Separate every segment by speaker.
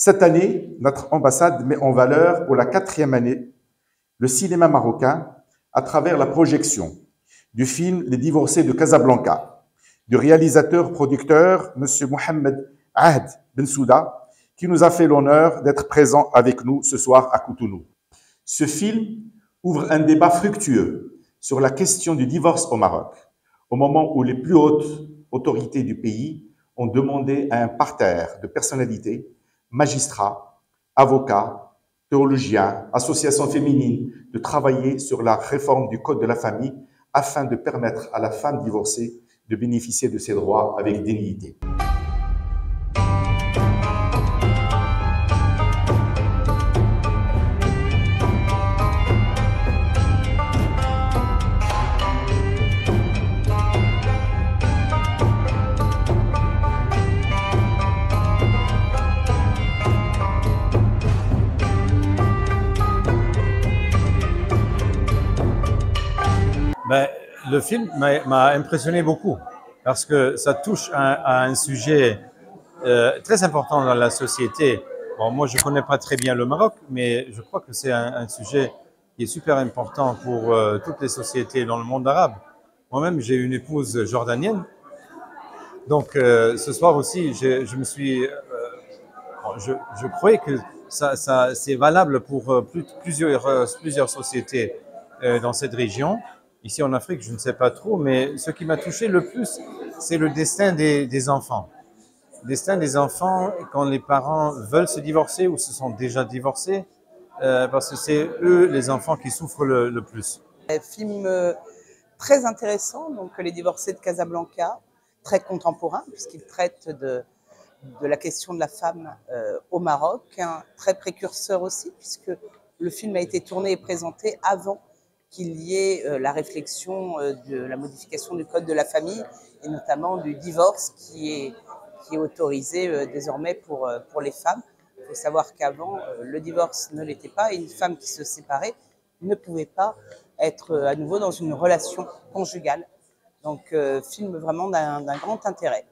Speaker 1: Cette année, notre ambassade met en valeur pour la 4e année le cinéma marocain à travers la projection du film Les Divorcés de Casablanca, du réalisateur-producteur M. Mohamed Ahd Ben Souda, qui nous a fait l'honneur d'être présent avec nous ce soir à Cotonou. Ce film ouvre un débat fructueux sur la question du divorce au Maroc, au moment où les plus hautes autorités du pays ont demandé à un parterre de personnalités, magistrats, avocats, théologiens, associations féminines, de travailler sur la réforme du Code de la famille afin de permettre à la femme divorcée de bénéficier de ses droits avec dignité.
Speaker 2: Ben, le film m'a impressionné beaucoup parce que ça touche à un sujet très important dans la société. Bon, moi, je connais pas très bien le Maroc, mais je crois que c'est un sujet qui est super important pour toutes les sociétés dans le monde arabe. Moi-même, j'ai une épouse jordanienne. Donc, ce soir aussi, je me suis... je croyais que ça c'est valable pour plusieurs sociétés dans cette région. Ici en Afrique, je ne sais pas trop, mais ce qui m'a touché le plus, c'est le destin des enfants. Le destin des enfants quand les parents veulent se divorcer ou se sont déjà divorcés, parce que c'est eux, les enfants, qui souffrent le plus.
Speaker 3: Un film très intéressant, donc Les Divorcés de Casablanca, très contemporain, puisqu'il traite de la question de la femme au Maroc, très précurseur aussi, puisque le film a été tourné et présenté avant qu'il y ait la réflexion de la modification du code de la famille et notamment du divorce qui est autorisé désormais pour les femmes. Il faut savoir qu'avant, le divorce ne l'était pas et une femme qui se séparait ne pouvait pas être à nouveau dans une relation conjugale. Donc, film vraiment d'un grand intérêt.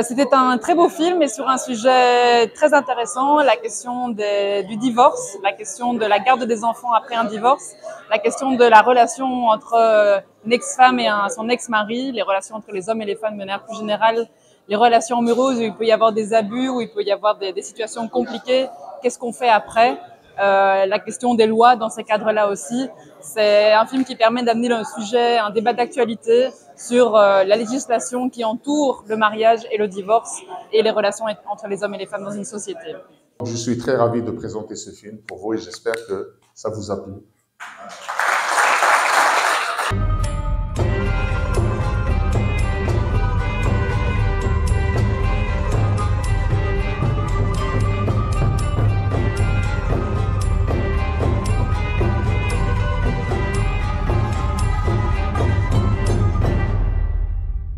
Speaker 4: C'était un très beau film et sur un sujet très intéressant, la question du divorce, la question de la garde des enfants après un divorce, la question de la relation entre une ex-femme et son ex-mari, les relations entre les hommes et les femmes de manière plus générale, les relations amoureuses où il peut y avoir des abus, où il peut y avoir des situations compliquées, qu'est-ce qu'on fait après, la question des lois dans ces cadres-là aussi. C'est un film qui permet d'amener un sujet, un débat d'actualité sur la législation qui entoure le mariage et le divorce et les relations entre les hommes et les femmes dans une société.
Speaker 1: Je suis très ravi de présenter ce film pour vous et j'espère que ça vous a plu.